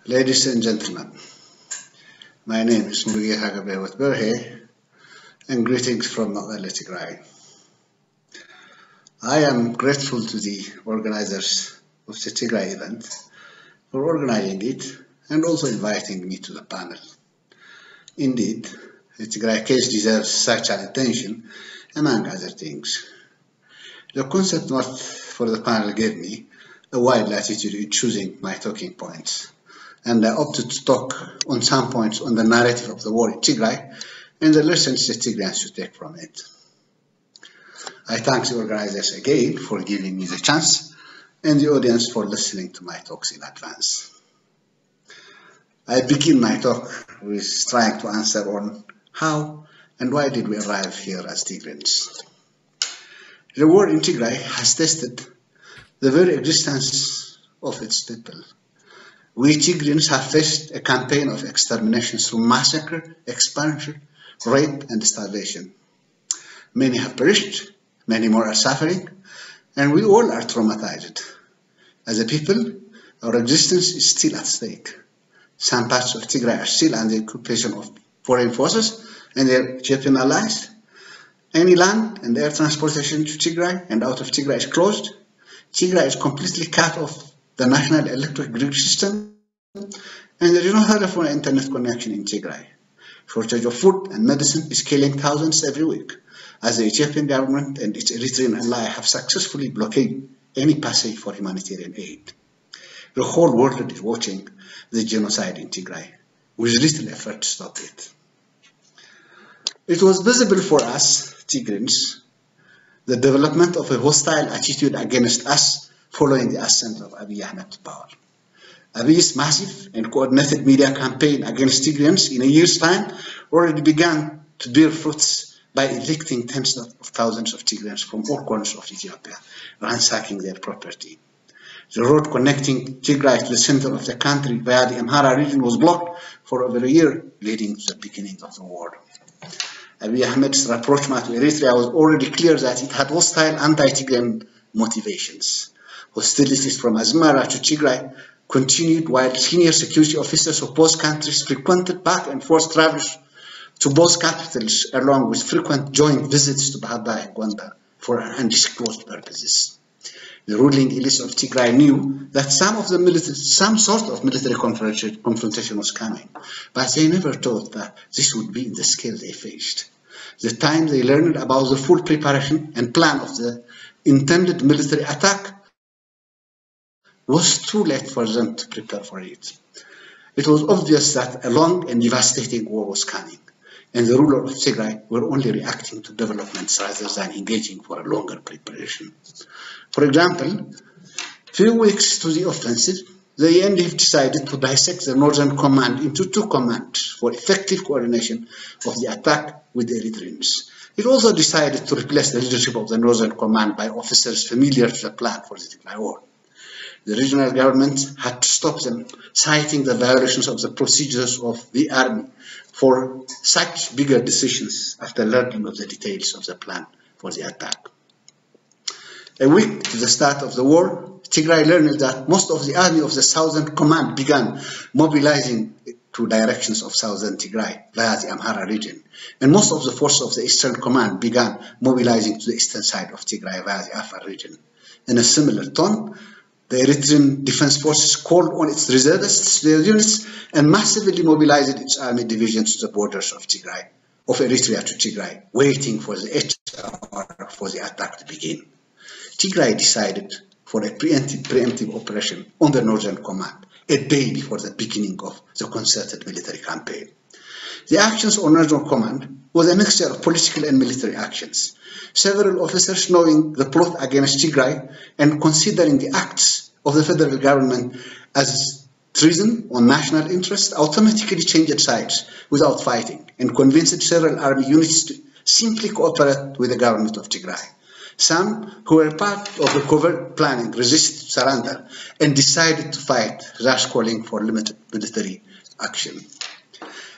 Ladies and gentlemen, my name is Mulugeta Gebrehiwet Berhe, and greetings from Tigray. I am grateful to the organizers of the Tigray event for organizing it and also inviting me to the panel. Indeed, the Tigray case deserves such an attention, among other things. The concept for the panel gave me a wide latitude in choosing my talking points, and I opted to talk on some points on the narrative of the war in Tigray and the lessons the Tigrayans should take from it. I thank the organizers again for giving me the chance and the audience for listening to my talks in advance. I begin my talk with trying to answer on how and why did we arrive here as Tigrayans. The war in Tigray has tested the very existence of its people. We Tigrayans have faced a campaign of extermination through massacre, expansion, rape, and starvation. Many have perished, many more are suffering, and we all are traumatized. As a people, our existence is still at stake. Some parts of Tigray are still under the occupation of foreign forces and their Ethiopian allies. Any land and air transportation to Tigray and out of Tigray is closed. Tigray is completely cut off the national electric grid system, and there is no telephone and internet connection in Tigray. Shortage of food and medicine is killing thousands every week, as the Ethiopian government and its Eritrean ally have successfully blockaded any passage for humanitarian aid. The whole world is watching the genocide in Tigray, with little effort to stop it. It was visible for us, Tigrayans, the development of a hostile attitude against us following the ascent of Abiy Ahmed to power. Abiy's massive and coordinated media campaign against Tigrayans in a year's time already began to bear fruits by evicting tens of thousands of Tigrayans from all corners of Ethiopia, ransacking their property. The road connecting Tigray to the center of the country via the Amhara region was blocked for over a year, leading to the beginning of the war. Abiy Ahmed's rapprochement to Eritrea was already clear that it had hostile anti-Tigrayan motivations. Hostilities from Asmara to Tigray continued while senior security officers of both countries frequented back and forth travels to both capitals, along with frequent joint visits to Bahadar and Gondar for undisclosed purposes. The ruling elites of Tigray knew that some sort of military confrontation was coming, but they never thought that this would be in the scale they faced. The time they learned about the full preparation and plan of the intended military attack was too late for them to prepare for it. It was obvious that a long and devastating war was coming, and the rulers of Tigray were only reacting to developments rather than engaging for a longer preparation. For example, a few weeks to the offensive, the NDF decided to dissect the Northern Command into two commands for effective coordination of the attack with the Eritreans. It also decided to replace the leadership of the Northern Command by officers familiar to the plan for the Tigray war. The regional government had to stop them, citing the violations of the procedures of the army for such bigger decisions after learning of the details of the plan for the attack. A week to the start of the war, Tigray learned that most of the army of the Southern Command began mobilizing to directions of Southern Tigray via the Amhara region, and most of the forces of the Eastern Command began mobilizing to the eastern side of Tigray via the Afar region. In a similar tone, the Eritrean Defense Forces called on its reservists, their units, and massively mobilized its army divisions to the borders of Tigray, of Eritrea to Tigray, waiting for the hour for the attack to begin. Tigray decided for a preemptive operation on the Northern Command, a day before the beginning of the concerted military campaign. The actions on Northern Command was a mixture of political and military actions. Several officers, knowing the plot against Tigray and considering the acts of the federal government as treason on national interest, automatically changed sides without fighting and convinced several army units to simply cooperate with the government of Tigray. Some who were part of the covert planning resisted surrender and decided to fight, thus calling for limited military action.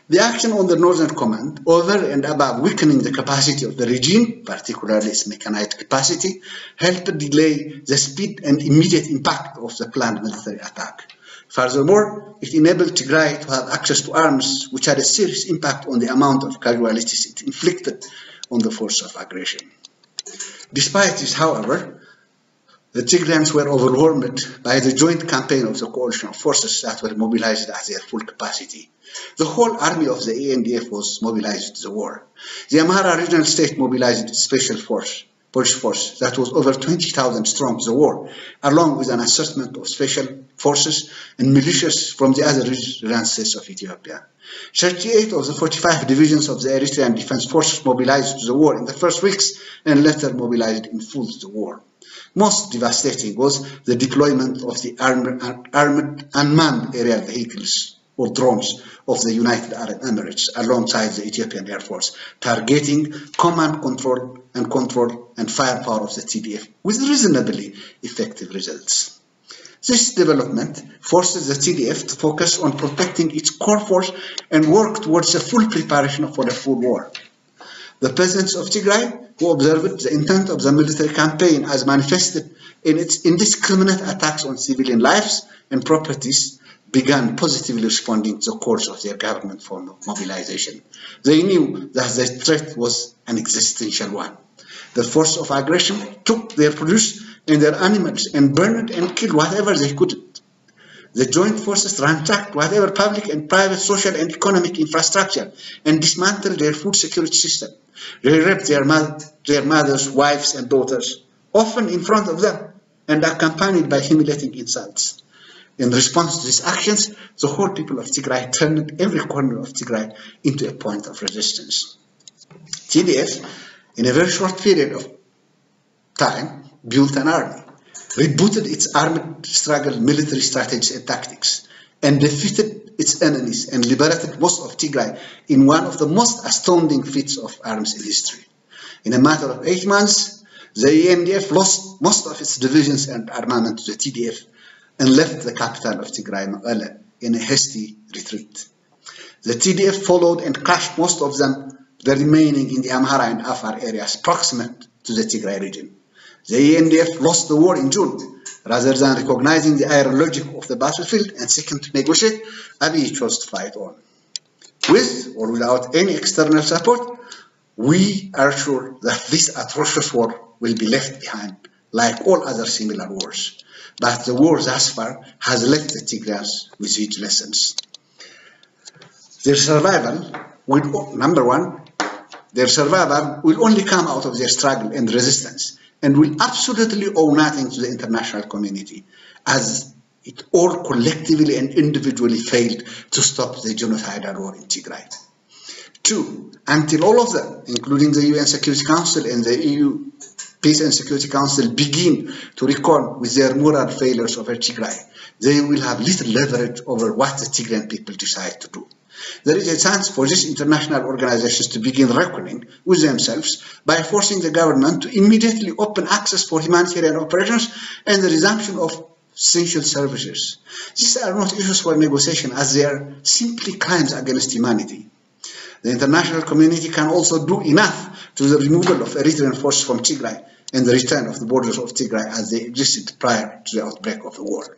The action on the Northern Command, over and above weakening the capacity of the regime, particularly its mechanized capacity, helped delay the speed and immediate impact of the planned military attack. Furthermore, it enabled Tigray to have access to arms, which had a serious impact on the amount of casualties it inflicted on the force of aggression. Despite this, however, the Tigrayans were overwhelmed by the joint campaign of the coalition of forces that were mobilized at their full capacity. The whole army of the ANDF was mobilized to the war. The Amhara regional state mobilized its special force, Polish force, that was over 20,000 strong to the war, along with an assortment of special forces and militias from the other regional states of Ethiopia. 38 of the 45 divisions of the Eritrean Defense Forces mobilized to the war in the first weeks and later mobilized in full to the war. Most devastating was the deployment of the armored unmanned aerial vehicles or drones of the United Arab Emirates alongside the Ethiopian Air Force, targeting command control and firepower of the TDF with reasonably effective results. This development forces the TDF to focus on protecting its core force and work towards a full preparation for a full war. The peasants of Tigray, who observed the intent of the military campaign as manifested in its indiscriminate attacks on civilian lives and properties, began positively responding to the calls of their government for mobilization. They knew that the threat was an existential one. The force of aggression took their produce and their animals and burned and killed whatever they could. The joint forces ransacked whatever public and private social and economic infrastructure and dismantled their food security system. They raped their mothers, wives, and daughters, often in front of them and accompanied by humiliating insults. In response to these actions, the whole people of Tigray turned every corner of Tigray into a point of resistance. TDF, in a very short period of time, built an army, rebooted its armed struggle military strategies and tactics, and defeated its enemies and liberated most of Tigray in one of the most astounding feats of arms in history. In a matter of 8 months, the ANDF lost most of its divisions and armament to the TDF and left the capital of Tigray, Mekelle, in a hasty retreat. The TDF followed and crushed most of them, the remaining in the Amhara and Afar areas proximate to the Tigray region. The ANDF lost the war in June. Rather than recognizing the iron logic of the battlefield and seeking to negotiate, Abiy chose to fight on. With or without any external support, we are sure that this atrocious war will be left behind, like all other similar wars. But the war thus far has left the Tigrayans with huge lessons. Their survival will, number one, their survival will only come out of their struggle and resistance, and will absolutely owe nothing to the international community, as it all collectively and individually failed to stop the genocidal war in Tigray. 2, until all of them, including the UN Security Council and the EU Peace and Security Council, begin to reckon with their moral failures over Tigray, they will have little leverage over what the Tigrayan people decide to do. There is a chance for these international organizations to begin reckoning with themselves by forcing the government to immediately open access for humanitarian operations and the resumption of essential services. These are not issues for negotiation, as they are simply crimes against humanity. The international community can also do enough to the removal of Eritrean forces from Tigray and the return of the borders of Tigray as they existed prior to the outbreak of the war.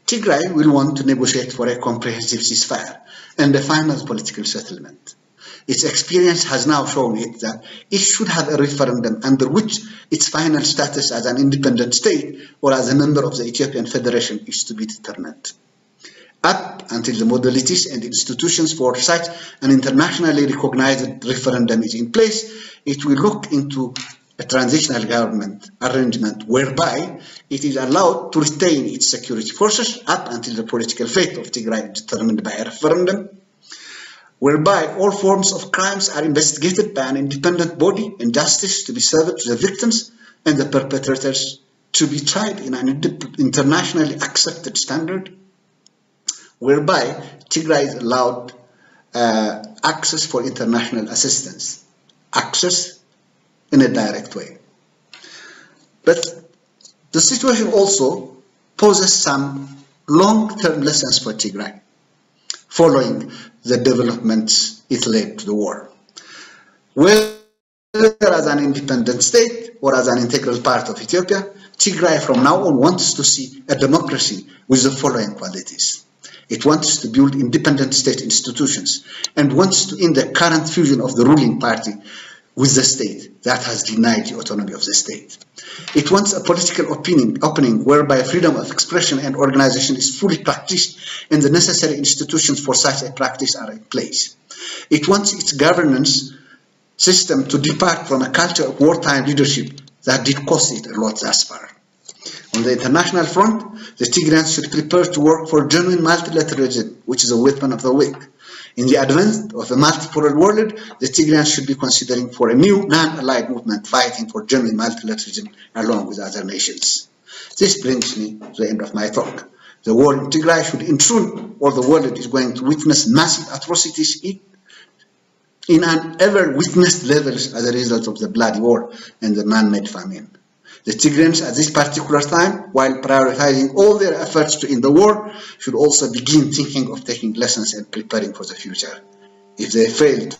Tigray will want to negotiate for a comprehensive ceasefire and a final political settlement. Its experience has now shown it that it should have a referendum under which its final status as an independent state or as a member of the Ethiopian Federation is to be determined. Up until the modalities and institutions for such an internationally recognized referendum is in place, it will look into a transitional government arrangement whereby it is allowed to retain its security forces up until the political fate of Tigray is determined by a referendum, whereby all forms of crimes are investigated by an independent body and justice to be served to the victims and the perpetrators to be tried in an internationally accepted standard, whereby Tigray is allowed access for international assistance, access in a direct way. But the situation also poses some long-term lessons for Tigray following the developments it led to the war. Whether as an independent state or as an integral part of Ethiopia, Tigray from now on wants to see a democracy with the following qualities. It wants to build independent state institutions and wants to end the current fusion of the ruling party with the state that has denied the autonomy of the state. It wants a political opening whereby freedom of expression and organization is fully practiced and the necessary institutions for such a practice are in place. It wants its governance system to depart from a culture of wartime leadership that did cost it a lot thus far. On the international front, the Tigrayans should prepare to work for genuine multilateralism, which is a weapon of the weak. In the advent of a multipolar world, the Tigrayans should be considering for a new non-allied movement fighting for genuine multilateralism along with other nations. This brings me to the end of my talk. The war in Tigray should ensure all the world is going to witness massive atrocities in an ever-witnessed levels as a result of the bloody war and the man-made famine. The Tigrayans at this particular time, while prioritizing all their efforts to end the war, should also begin thinking of taking lessons and preparing for the future. If they fail to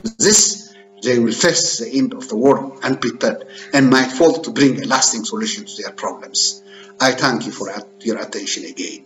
do this, they will face the end of the war unprepared and might fail to bring a lasting solution to their problems. I thank you for your attention again.